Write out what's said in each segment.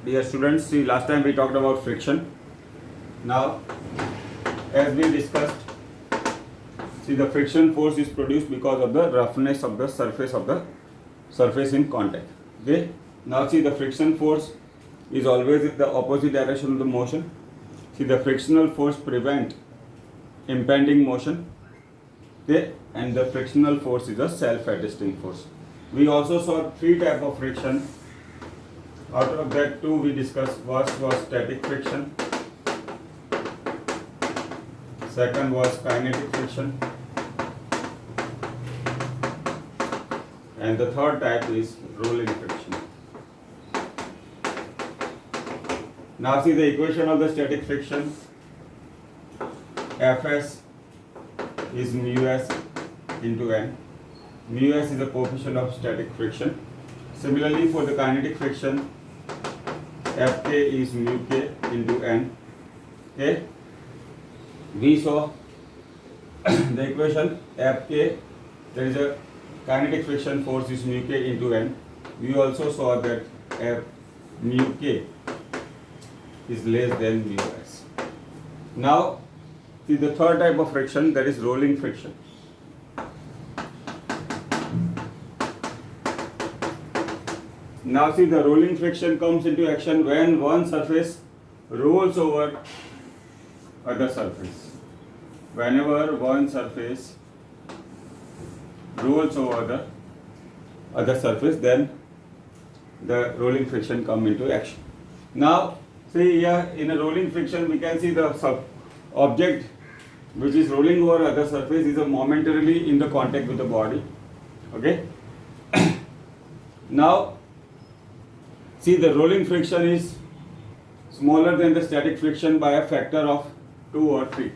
Dear students, see last time we talked about friction. Now, as we discussed, see the friction force is produced because of the roughness of the surface in contact. Okay. Now see the friction force is always in the opposite direction of the motion. See the frictional force prevent impending motion. Okay. And the frictional force is a self-adjusting force. We also saw three types of friction. Out of that, two we discussed. First was static friction. Second was kinetic friction. And the third type is rolling friction. Now see the equation of the static friction. Fs is mu s into n. Mu s is the coefficient of static friction. Similarly, for the kinetic friction, Fk is mu k into n. Okay. We saw the equation Fk, there is a kinetic friction force is mu k into n. We also saw that F mu k is less than mu s. Now, see the third type of friction, that is rolling friction. Now see the rolling friction comes into action when one surface rolls over other surface. Whenever one surface rolls over the other surface, then the rolling friction come into action. Now see here in a rolling friction we can see the object which is rolling over other surface is momentarily in the contact with the body. Okay. Now see the rolling friction is smaller than the static friction by a factor of 2 or 3.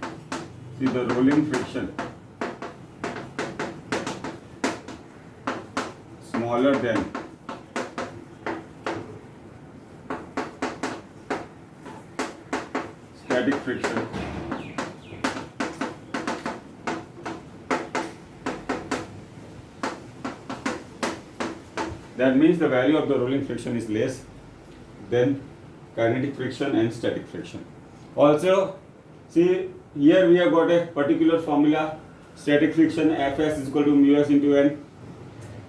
See the rolling friction smaller than static friction that means the value of the rolling friction is less than kinetic friction and static friction. Also, see here we have got a particular formula. Static friction Fs is equal to mu s into n.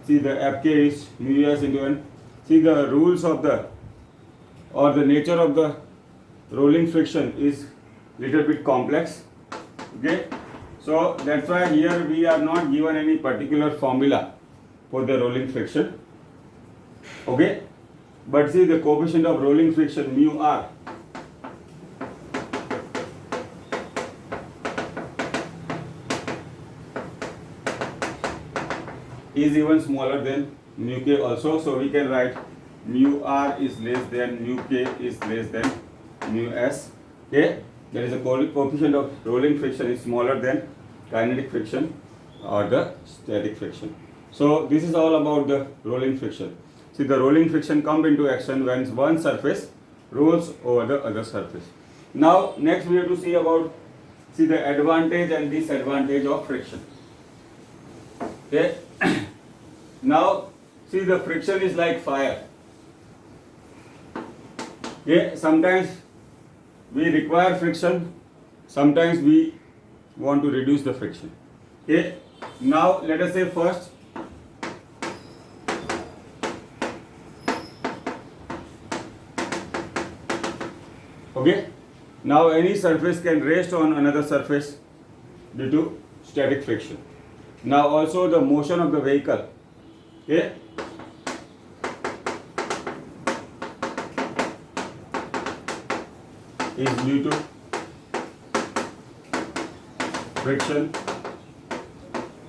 See the Fk is mu s into n. See the rules of the or the nature of the rolling friction is little bit complex. Okay, so that's why here we are not given any particular formula for the rolling friction. Okay, but see the coefficient of rolling friction mu r is even smaller than mu k also, so we can write mu r is less than mu k is less than mu s. Okay, there is a coefficient of rolling friction is smaller than kinetic friction or the static friction. So this is all about the rolling friction. See the rolling friction comes into action when one surface rolls over the other surface. Now next we have to see about the advantage and disadvantage of friction. Okay. Now see the friction is like fire. Okay. Sometimes we require friction, sometimes we want to reduce the friction. Okay. Now let us say first okay. Now any surface can rest on another surface due to static friction. Now also the motion of the vehicle, okay, is due to friction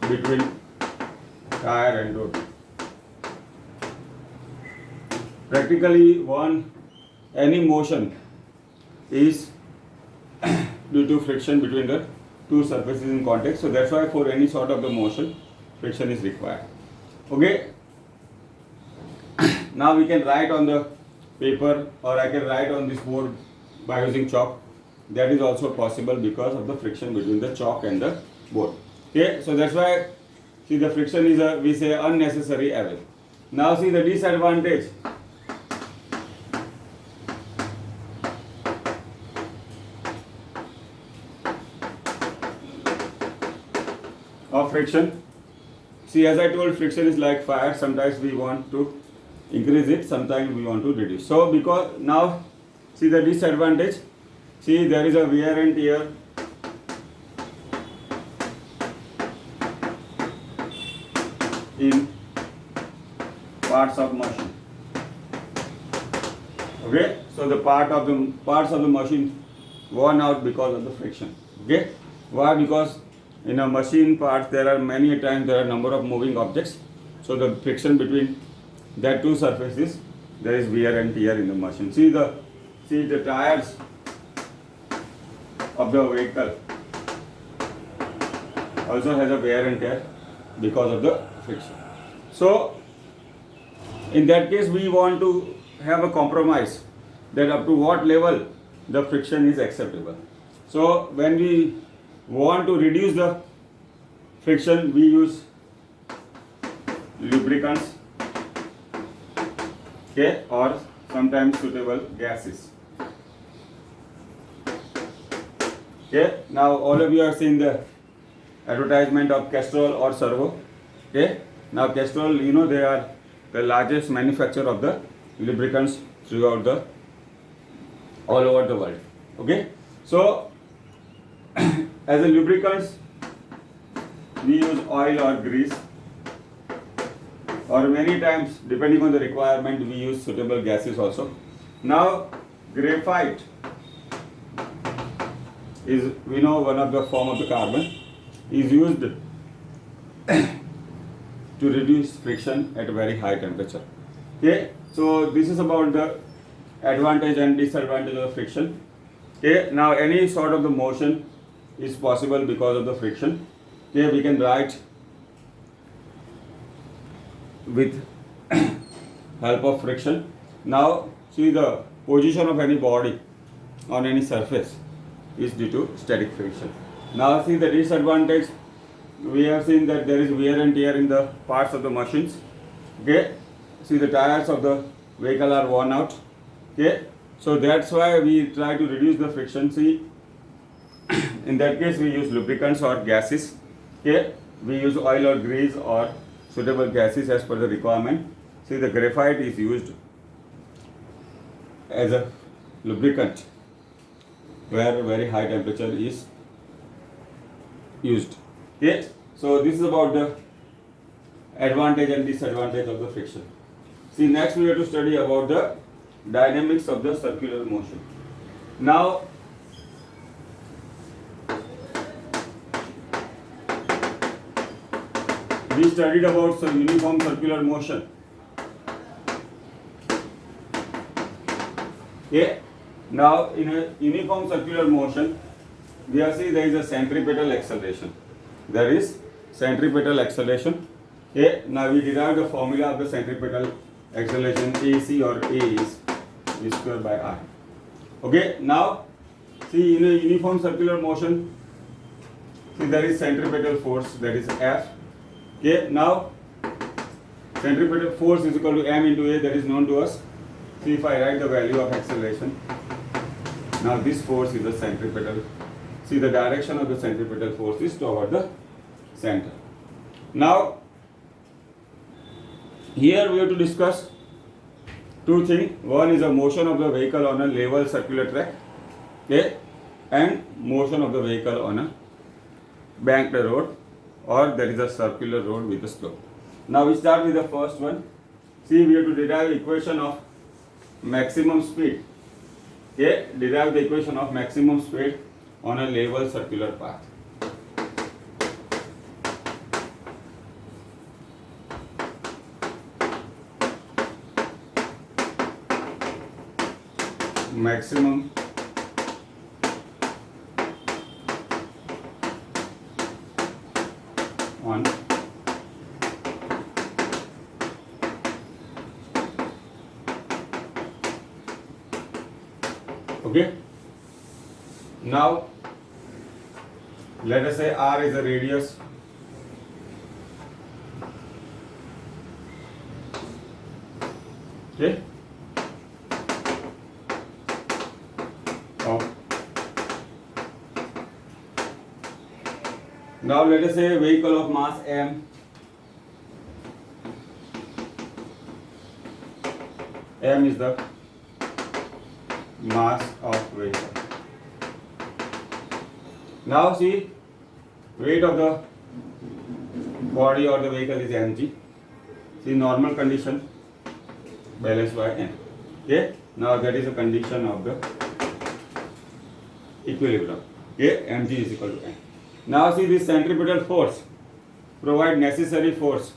between tire and road. Practically any motion is due to friction between the two surfaces in contact. So that's why for any sort of the motion, friction is required. Okay. Now we can write on the paper or I can write on this board by using chalk. That is also possible because of the friction between the chalk and the board. Okay. So that's why see the friction is a, we say, unnecessary evil. Now see the disadvantage. of friction. See, as I told, friction is like fire. Sometimes we want to increase it, sometimes we want to reduce. So because now, see the disadvantage. See, there is a wear and tear in parts of machine. Okay, so the parts of the machine worn out because of the friction. Okay, why? Because in a machine parts there are many times there are number of moving objects. So the friction between that two surfaces, there is wear and tear in the machine. See the tires of the vehicle also has a wear and tear because of the friction. So in that case we want to have a compromise that up to what level the friction is acceptable. So when we want to reduce the friction, we use lubricants, okay, or sometimes suitable gases. Okay, now all of you are seeing the advertisement of Castrol or Servo. Okay, now Castrol, you know, they are the largest manufacturer of the lubricants throughout the all over the world. Okay, so as a lubricants we use oil or grease, or many times depending on the requirement we use suitable gases also. Now graphite is, we know, one of the form of the carbon is used to reduce friction at a very high temperature. Okay, so this is about the advantage and disadvantage of friction. Okay, now any sort of the motion is possible because of the friction. Okay, we can write with help of friction. Now see, the position of any body on any surface is due to static friction. Now see the disadvantage. We have seen that there is wear and tear in the parts of the machines. Okay, see the tires of the vehicle are worn out. Okay, so that's why we try to reduce the friction. See, in that case we use lubricants or gases. Okay, we use oil or grease or suitable gases as per the requirement. See, the graphite is used as a lubricant where very high temperature is used. Okay, so this is about the advantage and disadvantage of the friction. See, next we have to study about the dynamics of the circular motion. Now we studied about some uniform circular motion. Okay, now in a uniform circular motion we have seen there is a centripetal acceleration. There is centripetal acceleration. Okay, now we derive the formula of the centripetal acceleration. AC or A is V square by R. Okay, now see, in a uniform circular motion, see there is centripetal force, that is F. Okay, now centripetal force is equal to m into A, that is known to us. See, if I write the value of acceleration, now this force is the centripetal. See, the direction of the centripetal force is toward the center. Now here we have to discuss two things. One is the motion of the vehicle on a level circular track, okay, and motion of the vehicle on a banked road, or there is a circular road with a slope. Now we start with the first one. See, we have to derive equation of maximum speed. Okay, derive the equation of maximum speed on a level circular path. Maximum on okay. Now let us say R is the radius okay of Now let us say vehicle of mass m. M is the mass of vehicle. Now see, weight of the body or the vehicle is mg. See, normal condition balanced by n. Okay. Now that is a condition of the equilibrium. Okay. Mg is equal to n. Now see, this centripetal force provide necessary force.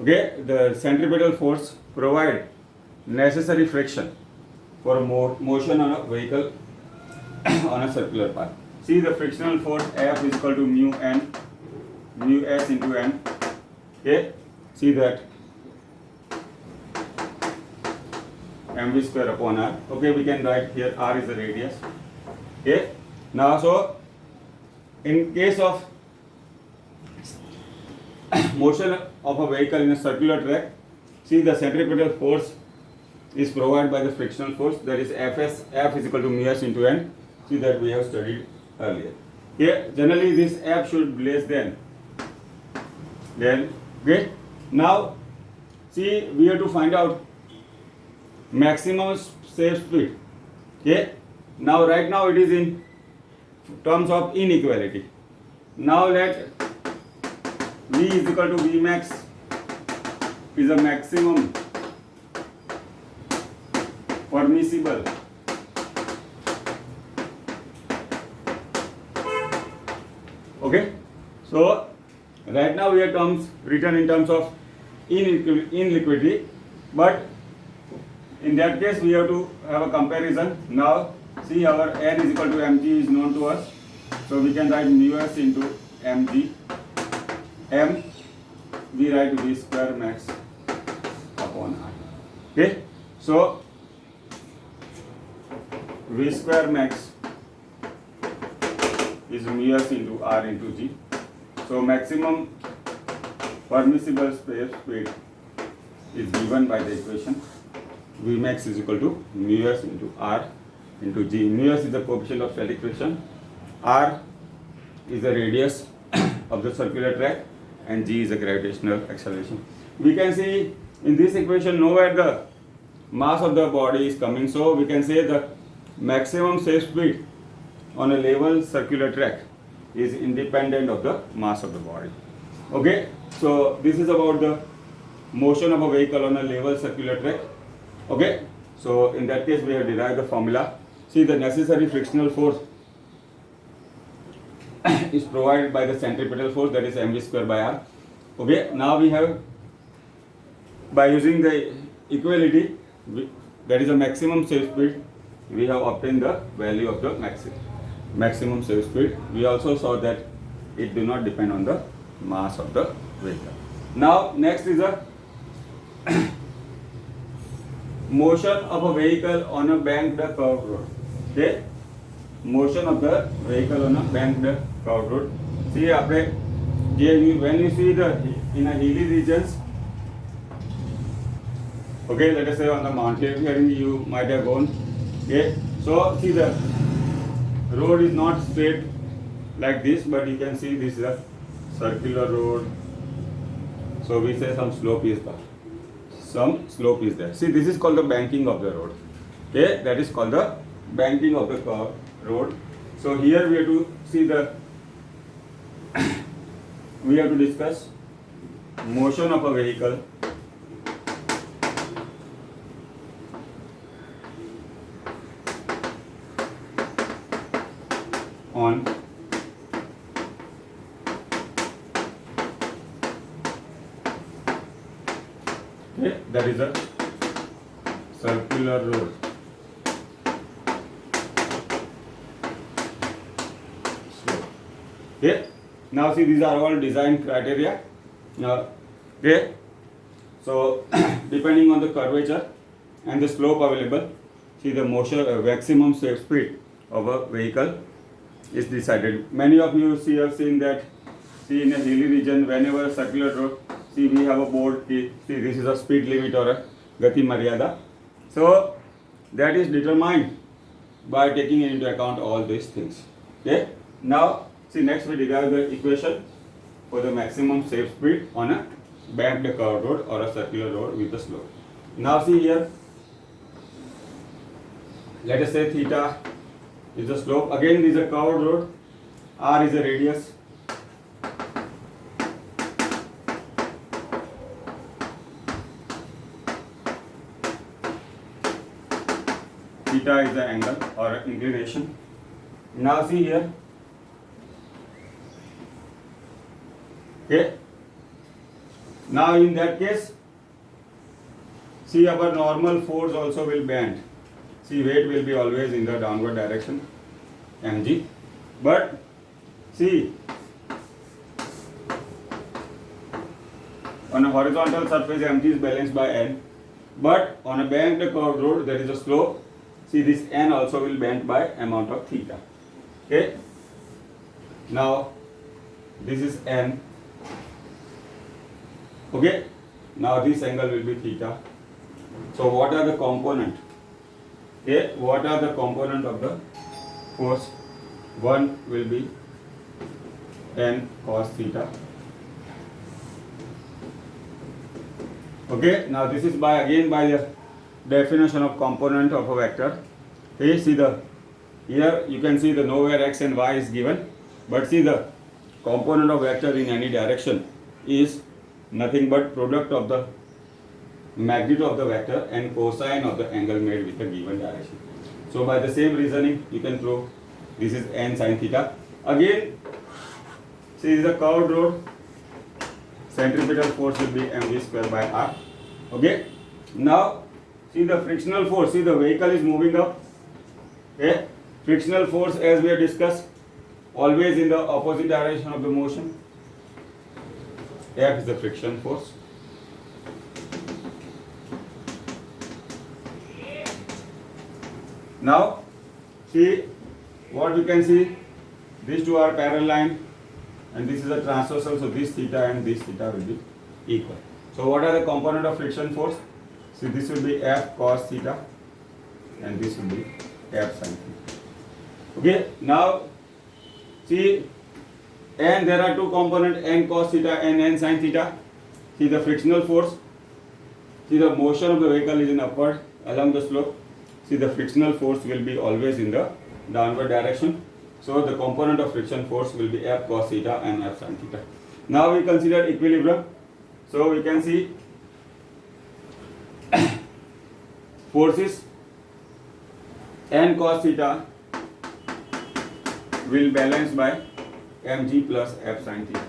Okay. The centripetal force provide necessary friction for motion on a vehicle on a circular path. See, the frictional force F is equal to mu n, mu s into n. Okay, see that mv square upon r. Okay, we can write here r is the radius. Okay, now so in case of motion of a vehicle in a circular track, see the centripetal force is provided by the frictional force, that is Fs. F is equal to mu s into n. See that we have studied earlier. Here generally this F should be less than. Then okay. Now see, we have to find out maximum safe speed. Okay. Now right now it is in terms of inequality. Now let V is equal to V max is a maximum permissible okay. So right now we have terms written in terms of inequality, but in that case we have to have a comparison. Now see, our n is equal to mg is known to us, so we can write mu s into mg. M we write v square max upon r. Okay, so v square max is mu s into r into g. So maximum permissible speed is given by the equation v max is equal to mu s into r into g. Mu s is the coefficient of static friction, r is the radius of the circular track, and g is the gravitational acceleration. We can see in this equation nowhere the mass of the body is coming, so we can say the maximum safe speed on a level circular track is independent of the mass of the body. Okay, so this is about the motion of a vehicle on a level circular track. Okay, so in that case we have derived the formula. See, the necessary frictional force is provided by the centripetal force, that is mv square by r. Okay, now we have, by using the equality, that is the maximum safe speed, we have obtained the value of the maximum safe speed. We also saw that it do not depend on the mass of the vehicle. Now next is a motion of a vehicle on a banked curved road. Okay, motion of the vehicle on a banked curved road. See, when you see the in a hilly regions, okay, let us say on the mountaineering you might have gone. Okay, so see, the road is not straight like this, but you can see this is a circular road. So we say some slope is there. See, this is called the banking of the road. Okay, that is called the banking of the road. So here we have to see the we have to discuss motion of a vehicle on okay, that is a circular road. Okay, now see, these are all design criteria. Okay, so depending on the curvature and the slope available, see, the motion maximum safe speed of a vehicle is decided. Many of you have seen that, see, in a hilly region, whenever a circular road, see, we have a board, see, this is a speed limit or a gati maryada. So that is determined by taking into account all these things. Okay, now See, next we derive the equation for the maximum safe speed on a banked curved road or a circular road with a slope. Now see here, let us say theta is the slope. Again, this is a curved road. R is a radius. Theta is the angle or inclination. Now see here. Okay. Now in that case, see our normal force also will bend. See, weight will be always in the downward direction, mg. But see, on a horizontal surface mg is balanced by n. But on a banked curved road there is a slope. See, this n also will bend by amount of theta. Okay. Now this is n. Okay. Now this angle will be theta. So what are the components? Okay. What are the components of the force? One will be n cos theta. Okay. Now this is by the definition of component of a vector. Okay. See here you can see the nowhere x and y is given, but see the component of vector in any direction is nothing but product of the magnitude of the vector and cosine of the angle made with the given direction. So by the same reasoning you can prove this is n sin theta. Again, see, this is a curved road. Centripetal force will be mv square by r. Okay. Now see the frictional force. See, the vehicle is moving up. Okay. Frictional force, as we have discussed, always in the opposite direction of the motion. F is the friction force. Now see what you can see. These two are parallel line and this is a transversal, so this theta and this theta will be equal. So what are the component of friction force? See, this will be F cos theta and this will be F sin theta. Okay. Now see, and there are two components, n cos theta and n sin theta. See the frictional force. See, the motion of the vehicle is in upward along the slope. See, the frictional force will be always in the downward direction. So the component of friction force will be F cos theta and F sin theta. Now we consider equilibrium. So we can see forces n cos theta will balance by mg plus F sin theta.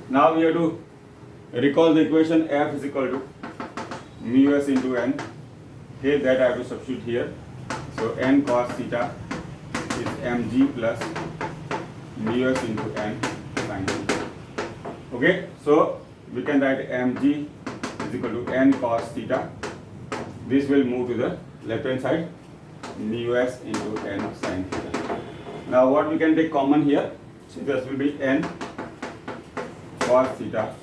Now we have to recall the equation. F is equal to mu s into n. Okay, that I have to substitute here. So n cos theta is mg plus mu s into n sin theta. Okay, so we can write mg is equal to n cos theta. This will move to the left hand side, mu s into n sin theta. Now what we can take common here? So this will be n cos theta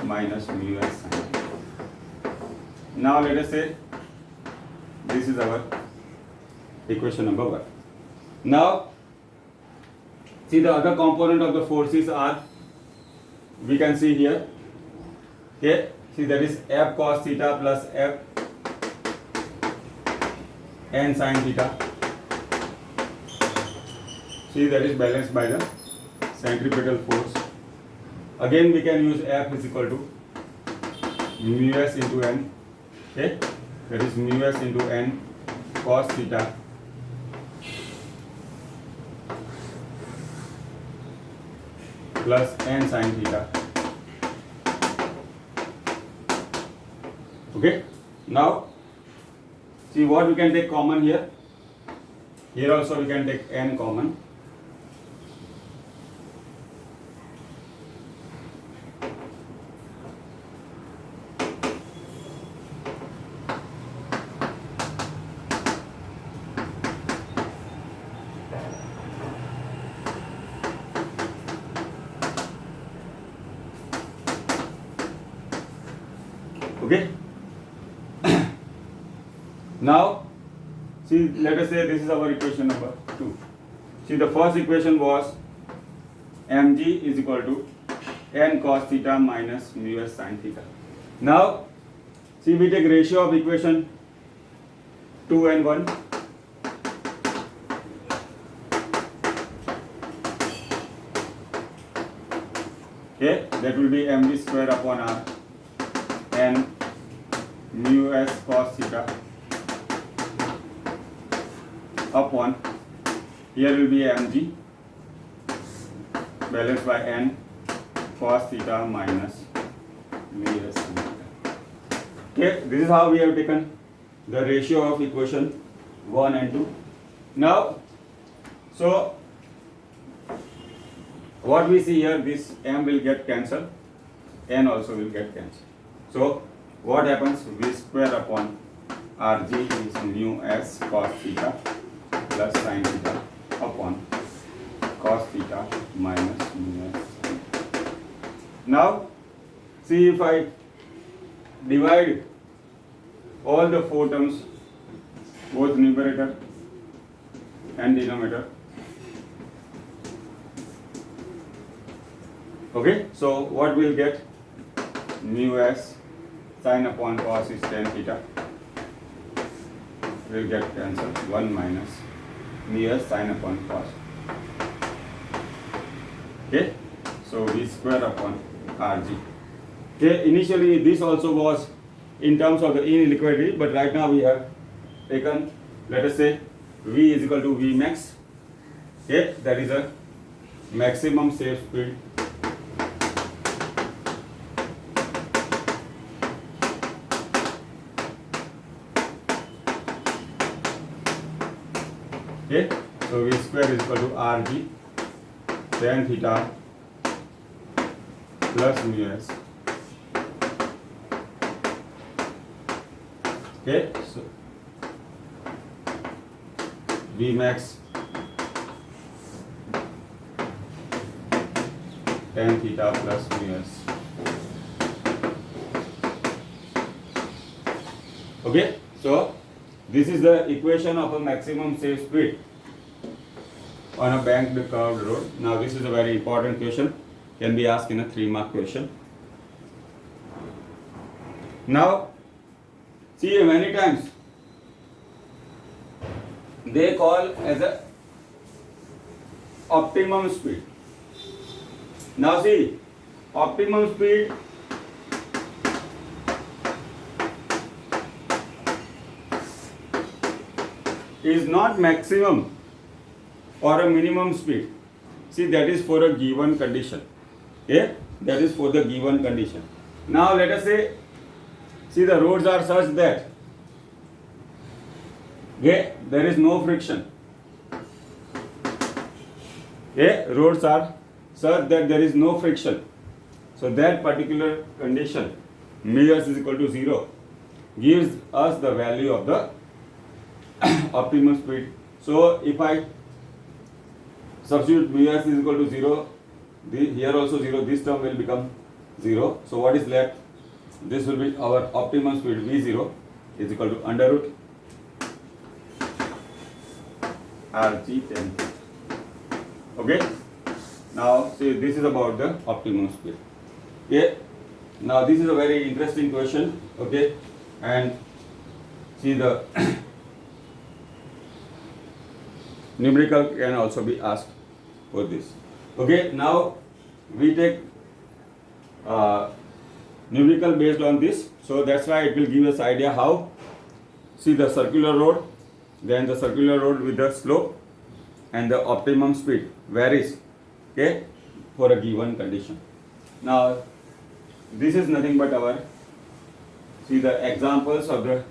minus mu s sin theta. Now let us say this is our equation number 1. Now see, the other component of the forces are, we can see here. Okay, see, that is F cos theta plus F n sin theta. See, that is balanced by the centripetal force. Again we can use F is equal to mu s into n. Okay, that is mu s into n cos theta plus n sin theta. Okay, now see what we can take common here. Here also we can take n common. Okay. Now see, let us say this is our equation number 2. See, the first equation was mg is equal to n cos theta minus mu s sin theta. Now, see, we take ratio of equation 2 and 1. Okay, that will be mg square upon r n mu s cos theta upon, here will be mg balanced by n cos theta minus mu s sin theta. Okay, this is how we have taken the ratio of equation 1 and 2. Now, so what we see here, this m will get cancelled, n also will get cancelled. So what happens? V square upon rg is mu s cos theta plus sin theta upon cos theta minus mu s sin theta. Now, see, if I divide all the four terms, both numerator and denominator. Okay, so what we'll get? Mu s sin upon cos is tan theta. Will get cancelled. 1 minus mu s sin upon cos. Okay, so v square upon rg. Okay, initially this also was in terms of the inequality, but right now we have taken, let us say, v is equal to v max. Okay, that is a maximum safe speed. Okay, so v square is equal to rg tan theta plus mu s. Okay, so v max tan theta plus mu s. Okay, so this is the equation of a maximum safe speed on a banked curved road. Now, this is a very important question, can be asked in a 3-mark question. Now, see, many times they call as a optimum speed. Now, see, optimum speed is not maximum or a minimum speed. See, that is for a given condition. Okay, that is for the given condition. Now, let us say, see, the roads are such that there is no friction. Roads are such that there is no friction. So that particular condition, mu s is equal to 0, gives us the value of the optimum speed. So if I substitute mu s is equal to 0, here also 0, this term will become 0. So what is left? This will be our optimum speed, v0 is equal to under root rg tan. Okay. Now, see, this is about the optimum speed. Okay. Now, this is a very interesting question. Okay, and see, the numerical can also be asked for this. Okay. Now, we take numerical based on this. So that's why it will give us idea how. See, the circular road, then the circular road with the slope and the optimum speed varies, okay, for a given condition. Now, this is nothing but our, see, the examples of the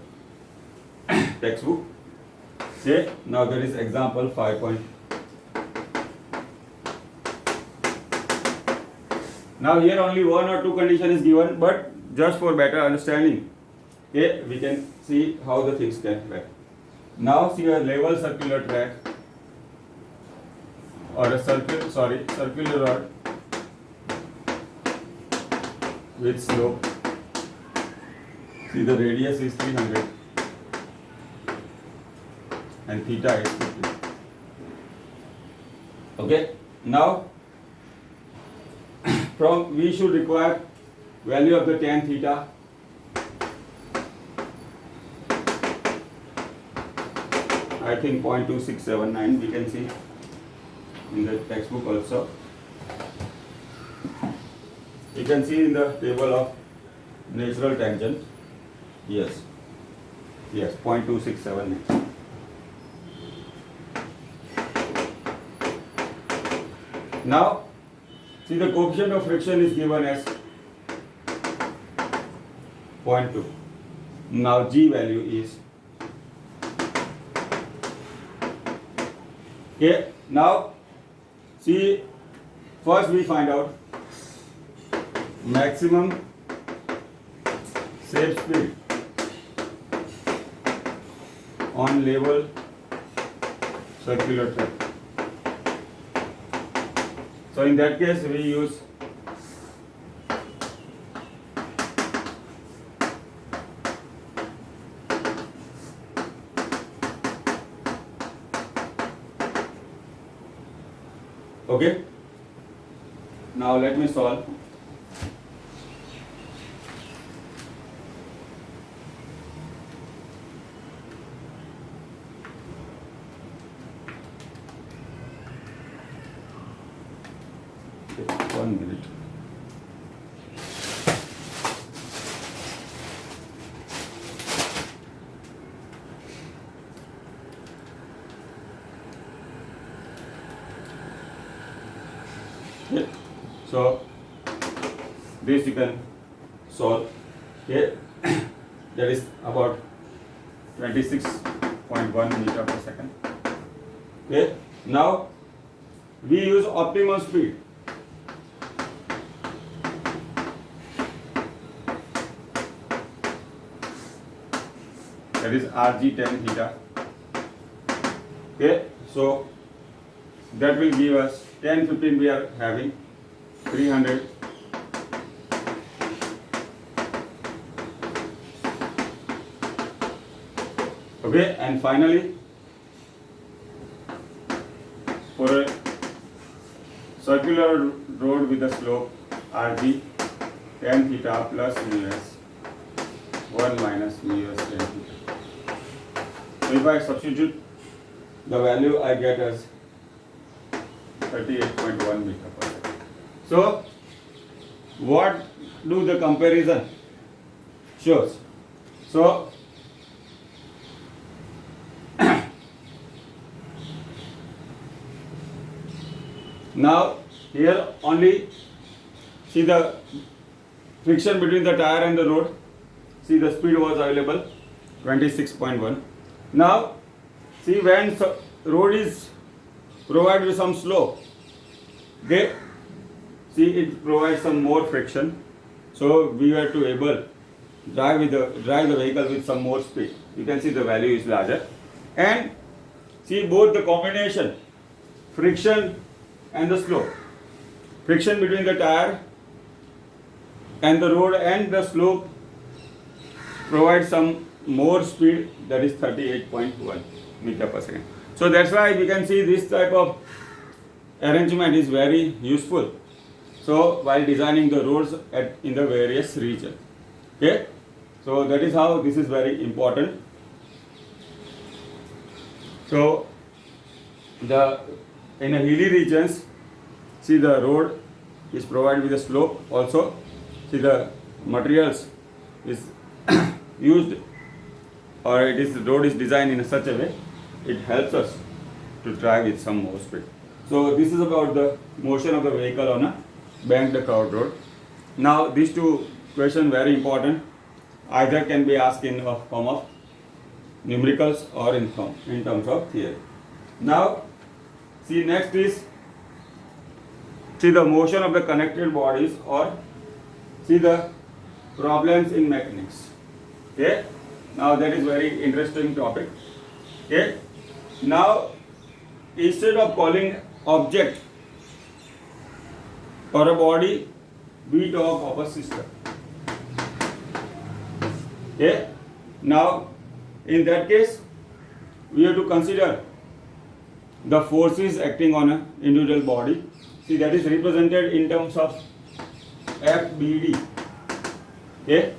textbook. Okay, now there is example 5. Now here only 1 or 2 condition is given, but just for better understanding, okay, we can see how the things can work. Now, see, a level circular track or a circular rod with slope. See, the radius is 300 and theta is 50. Okay. Now, from we should require value of the tan theta. I think 0.2679 we can see in the textbook also. You can see in the table of natural tangent. Yes, 0.2679. Now, see the coefficient of friction is given as 0.2. Now G value is, okay. Now see, first we find out maximum shape speed on level circular track. So in that case we use okay. Now let me solve. Okay, 1 minute. Okay. So this you can solve. Okay. That is about 26.1 meter per second. Okay. Now we use optimum speed. That is Rg tan theta. Okay. So that will give us 10-15 we are having 300. Okay, and finally for a circular road with a slope Rg tan theta plus mu s 1 minus mu s tan theta. So if I substitute the value, I get as 38.1 meter per second. So what do the comparison shows? So now here only see the friction between the tire and the road. See the speed was available 26.1. Now see when road is provided with some slope, okay, see it provides some more friction, so we were to able drive the vehicle with some more speed. You can see the value is larger, and see both the combination friction and the slope, friction between the tire and the road and the slope provide some more speed, that is 38.1 meter per second. So that's why we can see this type of arrangement is very useful. So while designing the roads in the various regions, okay. So that is how this is very important. So in a hilly regions, see the road is provided with a slope. Also, see the materials is used, or the road is designed in such a way it helps us to drive with some more speed. So this is about the motion of the vehicle on a banked curved road. Now these two questions very important. Either can be asked in the form of numericals or in terms of theory. Now see next is see the motion of the connected bodies, or see the problems in mechanics. Okay. Now that is very interesting topic. Okay. Now instead of calling object or a body, we talk of a system. Okay. Now in that case we have to consider the forces acting on an individual body. See, that is represented in terms of FBD. Okay,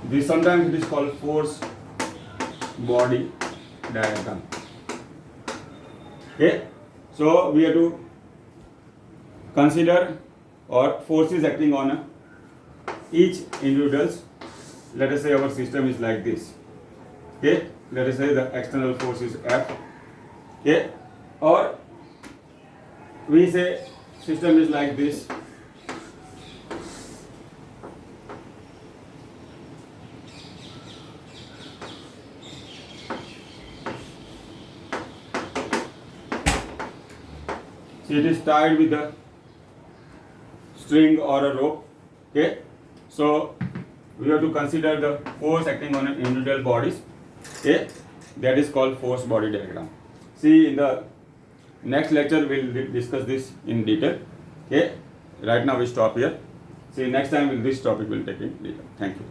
this sometimes it is called force body diagram. Okay, so we have to consider or forces acting on each individuals. Let us say our system is like this. Okay, let us say the external force is F. Okay, or we say system is like this. See, it is tied with a string or a rope. Okay, so we have to consider the force acting on individual bodies. Okay, that is called force body diagram. See, in the next lecture we will discuss this in detail. Okay, right now we stop here. See, next time this topic will take in detail. Thank you.